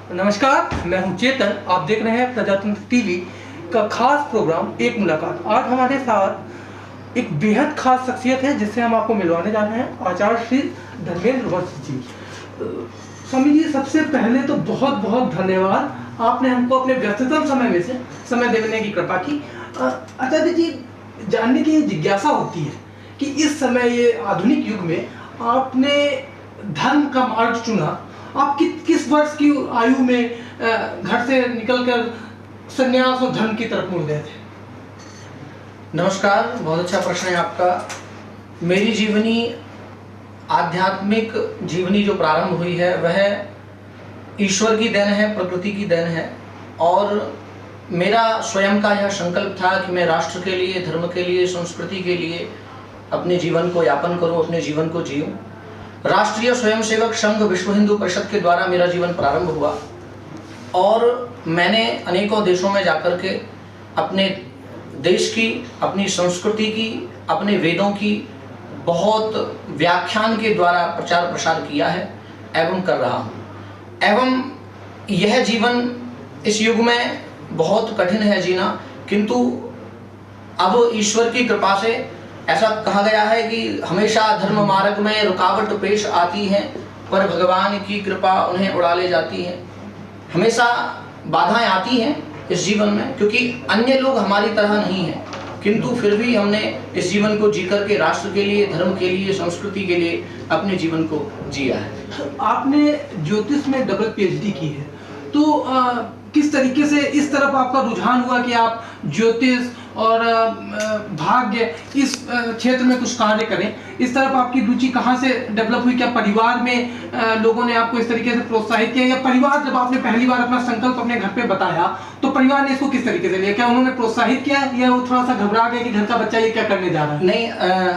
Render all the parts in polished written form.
नमस्कार, मैं हूं चेतन। आप देख रहे हैं प्रजातंत्र टीवी का खास प्रोग्राम एक मुलाकात। आज हमारे साथ एक बेहद खास शख्सियत है जिससे हम आपको मिलवाने जा रहे हैं, आचार्य श्री धर्मेंद्र वत्स जी। स्वामी जी, सबसे पहले तो बहुत बहुत धन्यवाद, आपने हमको अपने व्यस्ततम समय में से समय देने की कृपा की। आचार्य जी, जानने की जिज्ञासा होती है कि इस समय ये आधुनिक युग में आपने धर्म का मार्ग चुना। आप किस वर्ष की आयु में घर से निकलकर संन्यास और धर्म की तरफ मुड़ गए थे? नमस्कार, बहुत अच्छा प्रश्न है आपका। मेरी जीवनी, आध्यात्मिक जीवनी जो प्रारंभ हुई है वह ईश्वर की देन है, प्रकृति की देन है। और मेरा स्वयं का यह संकल्प था कि मैं राष्ट्र के लिए, धर्म के लिए, संस्कृति के लिए अपने जीवन को यापन करूं, अपने जीवन को जीऊं। राष्ट्रीय स्वयंसेवक संघ विश्व हिंदू परिषद के द्वारा मेरा जीवन प्रारंभ हुआ और मैंने अनेकों देशों में जाकर के अपने देश की, अपनी संस्कृति की, अपने वेदों की बहुत व्याख्यान के द्वारा प्रचार प्रसार किया है एवं कर रहा हूँ। एवं यह जीवन इस युग में बहुत कठिन है जीना, किंतु अब ईश्वर की कृपा से ऐसा कहा गया है कि हमेशा धर्म मार्ग में रुकावट पेश आती है, पर भगवान की कृपा उन्हें उड़ा ले जाती है। हमेशा बाधाएं आती हैं इस जीवन में, क्योंकि अन्य लोग हमारी तरह नहीं हैं, किंतु फिर भी हमने इस जीवन को जी करके राष्ट्र के लिए, धर्म के लिए, संस्कृति के लिए अपने जीवन को जिया है। आपने ज्योतिष में डबल पीएचडी की है, तो किस तरीके से इस तरफ आपका रुझान हुआ कि आप ज्योतिष और भाग्य इस क्षेत्र में कुछ कार्य करें? इस तरफ आपकी रुचि कहाँ से डेवलप हुई? क्या परिवार में लोगों ने आपको इस तरीके से प्रोत्साहित किया, या परिवार, जब आपने पहली बार अपना संकल्प अपने घर पे बताया तो परिवार ने इसको किस तरीके से लिया? क्या उन्होंने प्रोत्साहित किया या वो थोड़ा सा घबरा गए कि घर का बच्चा ये क्या करने जा रहा है? नहीं,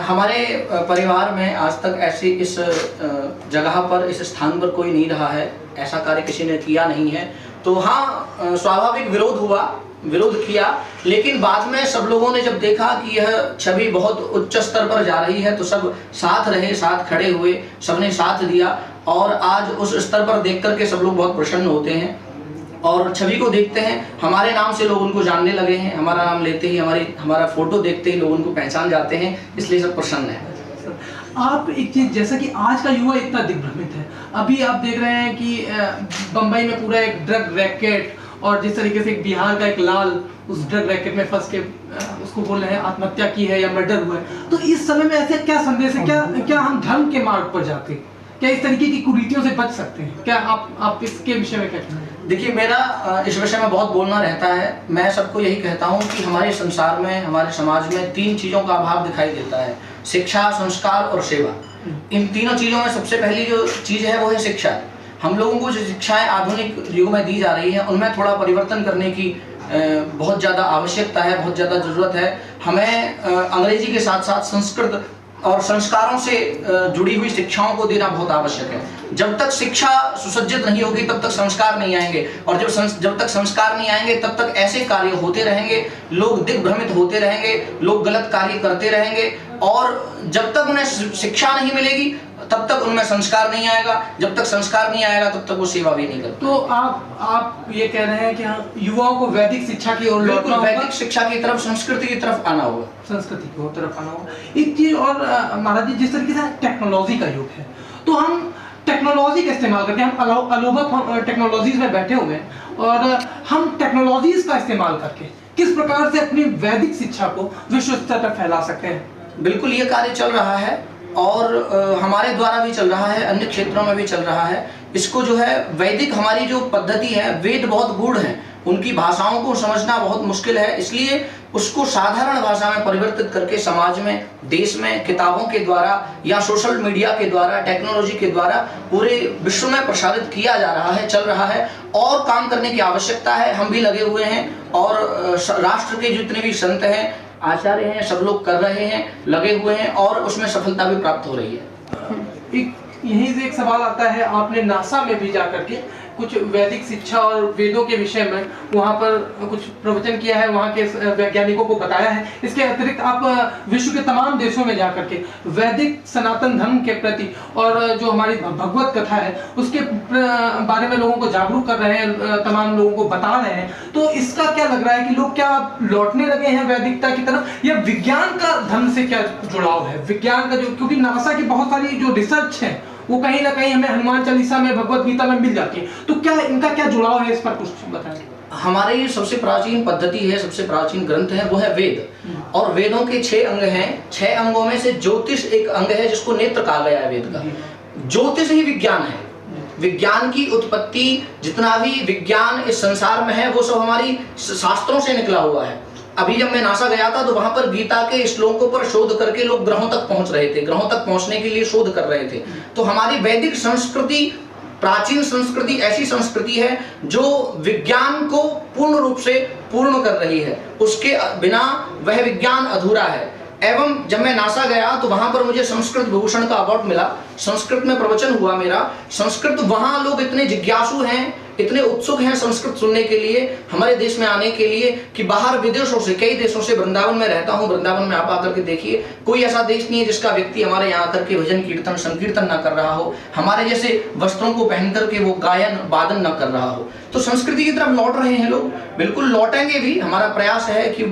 हमारे परिवार में आज तक ऐसी इस जगह पर, इस स्थान पर कोई नहीं रहा है, ऐसा कार्य किसी ने किया नहीं है। तो हाँ, स्वाभाविक विरोध किया, लेकिन बाद में सब लोगों ने जब देखा कि यह छवि बहुत उच्च स्तर पर जा रही है तो सब साथ रहे, साथ खड़े हुए, सबने साथ दिया। और आज उस स्तर पर देख करके सब लोग बहुत प्रसन्न होते हैं और छवि को देखते हैं, हमारे नाम से लोग उनको जानने लगे हैं। हमारा नाम लेते ही, हमारा फोटो देखते ही लोग उनको पहचान जाते हैं, इसलिए सब प्रसन्न है। आप एक चीज, जैसा कि आज का युवा इतना दिग्भ्रमित है, अभी आप देख रहे हैं कि बंबई में पूरा एक ड्रग रैकेट, और जिस तरीके से एक बिहार का एक लाल उस ड्रग रैकेट में फंस के उसको बोल रहे हैं आत्महत्या की है या मर्डर हुआ है, तो इस समय में ऐसे क्या संदेश है? क्या हम धर्म के मार्ग पर जाते हैं? क्या इस तरीके की कुरीतियों से बच सकते हैं? क्या आप इसके विषय में क्या कहना है? देखिए, मेरा इस विषय में बहुत बोलना रहता है। मैं सबको यही कहता हूँ कि हमारे संसार में, हमारे समाज में 3 चीज़ों का अभाव दिखाई देता है: शिक्षा, संस्कार और सेवा। इन तीनों चीज़ों में सबसे पहली जो चीज़ है वो है शिक्षा। हम लोगों को जो शिक्षाएं आधुनिक युग में दी जा रही है उनमें थोड़ा परिवर्तन करने की बहुत ज़्यादा आवश्यकता है, बहुत ज़्यादा ज़रूरत है। हमें अंग्रेजी के साथ साथ संस्कृत और संस्कारों से जुड़ी हुई शिक्षाओं को देना बहुत आवश्यक है। जब तक शिक्षा सुसज्जित नहीं होगी तब तक संस्कार नहीं आएंगे, और जब तक संस्कार नहीं आएंगे तब तक ऐसे कार्य होते रहेंगे, लोग दिग्भ्रमित होते रहेंगे, लोग गलत कार्य करते रहेंगे। और जब तक उन्हें शिक्षा नहीं मिलेगी तब तक उनमें संस्कार नहीं आएगा, जब तक संस्कार नहीं आएगा तब तक वो सेवा भी नहीं करते। तो आप ये कह रहे हैं कि हाँ, युवाओं को वैदिक शिक्षा की ओर लौटना होगा, वैदिक शिक्षा की तरफ, संस्कृति की तरफ आना होगा, संस्कृति की तरफ आना होगा। एक चीज और महाराज जी, जिस तरीके से टेक्नोलॉजी का युग है, तो हम टेक्नोलॉजी का इस्तेमाल करके, हम अलोभक टेक्नोलॉजीज में बैठे हुए हैं, और हम टेक्नोलॉजीज का इस्तेमाल करके किस प्रकार से अपनी वैदिक शिक्षा को विश्व स्तर पर फैला सकते हैं? बिल्कुल, ये कार्य चल रहा है और हमारे द्वारा भी चल रहा है, अन्य क्षेत्रों में भी चल रहा है। इसको जो है, वैदिक हमारी जो पद्धति है, वेद बहुत गूढ़ है, उनकी भाषाओं को समझना बहुत मुश्किल है, इसलिए उसको साधारण भाषा में परिवर्तित करके समाज में, देश में, किताबों के द्वारा या सोशल मीडिया के द्वारा, टेक्नोलॉजी के द्वारा पूरे विश्व में प्रसारित किया जा रहा है, चल रहा है। और काम करने की आवश्यकता है, हम भी लगे हुए हैं, और राष्ट्र के जितने भी संत हैं, आचार्य हैं, सब लोग कर रहे हैं, लगे हुए हैं, और उसमें सफलता भी प्राप्त हो रही है। यहीं से एक सवाल आता है, आपने नासा में भी जाकर के कुछ वैदिक शिक्षा और वेदों के विषय में वहाँ पर कुछ प्रवचन किया है, वहाँ के वैज्ञानिकों को बताया है। इसके अतिरिक्त आप विश्व के तमाम देशों में जाकर के वैदिक सनातन धर्म के प्रति और जो हमारी भगवत कथा है उसके बारे में लोगों को जागरूक कर रहे हैं, तमाम लोगों को बता रहे हैं। तो इसका क्या लग रहा है कि लोग क्या लौटने लगे हैं वैदिकता की तरफ, या विज्ञान का धर्म से क्या जुड़ाव है? विज्ञान का जो, क्योंकि नासा की बहुत सारी जो रिसर्च है वो कहीं ना कहीं हमें हनुमान चालीसा में, भगवत गीता में मिल जाती है, तो क्या इनका क्या जुड़ाव है, इस पर कुछ बताएं। हमारे ये सबसे प्राचीन पद्धति है, सबसे प्राचीन ग्रंथ है, वो है वेद। और वेदों के 6 अंग हैं। 6 अंगों में से ज्योतिष एक अंग है जिसको नेत्र कहा गया है वेद का। ज्योतिष ही विज्ञान है। विज्ञान की उत्पत्ति, जितना भी विज्ञान इस संसार में है वो सब हमारी शास्त्रों से निकला हुआ है। अभी जब मैं नासा गया था तो वहां पर गीता के श्लोकों पर शोध करके लोग ग्रहों तक पहुंच रहे थे, ग्रहों तक पहुंचने के लिए शोध कर रहे थे। तो हमारी वैदिक संस्कृति, प्राचीन संस्कृति ऐसी संस्कृति है जो विज्ञान को पूर्ण रूप से पूर्ण कर रही है। उसके बिना वह विज्ञान अधूरा है। एवं जब मैं नासा गया तो वहां पर मुझे संस्कृत भूषण का अवार्ड मिला। संस्कृत में प्रवचन हुआ मेरा। संस्कृत, वहां लोग इतने जिज्ञासु हैं, इतने उत्सुक हैं संस्कृत सुनने के लिए, हमारे देश में आने के लिए, कि बाहर विदेशों से, कई देशों से, वृंदावन में रहता हूँ, वृंदावन में आप आकर के देखिए, कोई ऐसा देश नहीं है जिसका व्यक्ति हमारे यहाँ आकर के भजन कीर्तन संकीर्तन न कर रहा हो, हमारे जैसे वस्त्रों को पहन करके वो गायन वादन न कर रहा हो। तो संस्कृति की तरफ लौट रहे हैं लोग, बिल्कुल लौटेंगे भी। हमारा प्रयास है कि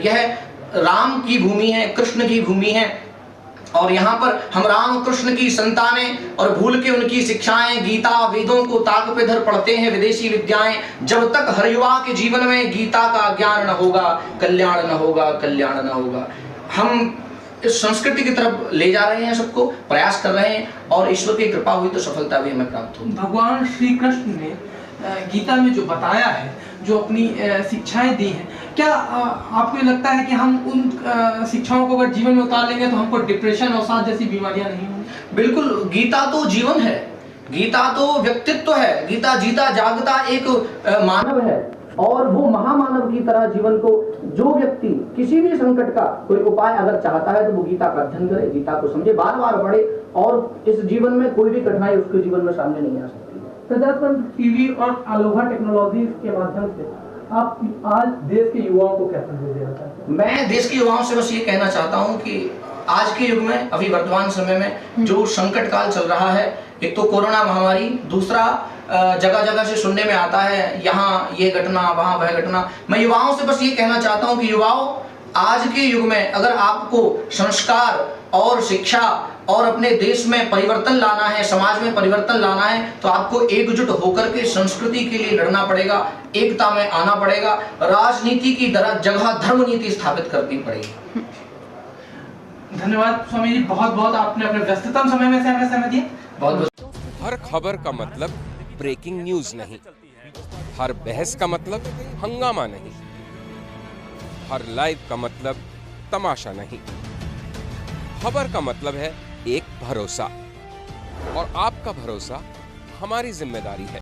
यह राम की भूमि है, कृष्ण की भूमि है, और यहाँ पर हम राम कृष्ण की संतानें और भूल के उनकी शिक्षाएं, गीता वेदों को ताक पे धर पढ़ते हैं विदेशी विद्याएं। जब तक हर युवा के जीवन में गीता का ज्ञान न होगा, कल्याण न होगा, कल्याण न होगा। हम इस संस्कृति की तरफ ले जा रहे हैं, सबको प्रयास कर रहे हैं, और ईश्वर की कृपा हुई तो सफलता भी हमें प्राप्त होगी। भगवान श्री कृष्ण ने गीता में जो बताया है, जो अपनी शिक्षाएं दी हैं, क्या आपको लगता है कि हम उन शिक्षाओं को अगर जीवन में उतार लेंगे तो हमको डिप्रेशन और सांस जैसी बीमारियां नहीं होंगी? बिल्कुल, गीता तो जीवन है, गीता तो व्यक्तित्व है, गीता जीता जागता एक मानव है, और वो महामानव की तरह जीवन को, जो व्यक्ति किसी भी संकट का कोई उपाय अगर चाहता है तो वो गीता का अध्ययन करे, गीता को समझे, बार बार पढ़े, और इस जीवन में कोई भी कठिनाई उसके जीवन में सामने नहीं आ सकती। प्रजातंत्र टीवी और अलोहा टेक्नोलॉजी के माध्यम से आप आज देश के युवाओं को क्या संदेश देना चाहते हैं? मैं देश के युवाओं से बस ये कहना चाहता हूँ कि आज के युग में, अभी वर्तमान समय में जो संकट काल चल रहा है, एक तो कोरोना महामारी, दूसरा जगह जगह से सुनने में आता है यहाँ ये घटना, वहाँ वह घटना। मैं युवाओं से बस ये कहना चाहता हूँ कि युवाओं, आज के युग में अगर आपको संस्कार और शिक्षा और अपने देश में परिवर्तन लाना है, समाज में परिवर्तन लाना है, तो आपको एकजुट होकर के संस्कृति के लिए लड़ना पड़ेगा, एकता में आना पड़ेगा, राजनीति की जगह धर्म नीति स्थापित करनी पड़ेगी। धन्यवाद स्वामी जी, बहुत बहुत आपने अपने व्यस्ततम समय में से हमें समय दिया। बहुत बहुत। हर खबर का मतलब ब्रेकिंग न्यूज नहीं, हर बहस का मतलब हंगामा नहीं, हर लाइव का मतलब तमाशा नहीं। खबर का मतलब है एक भरोसा, और आपका भरोसा हमारी जिम्मेदारी है।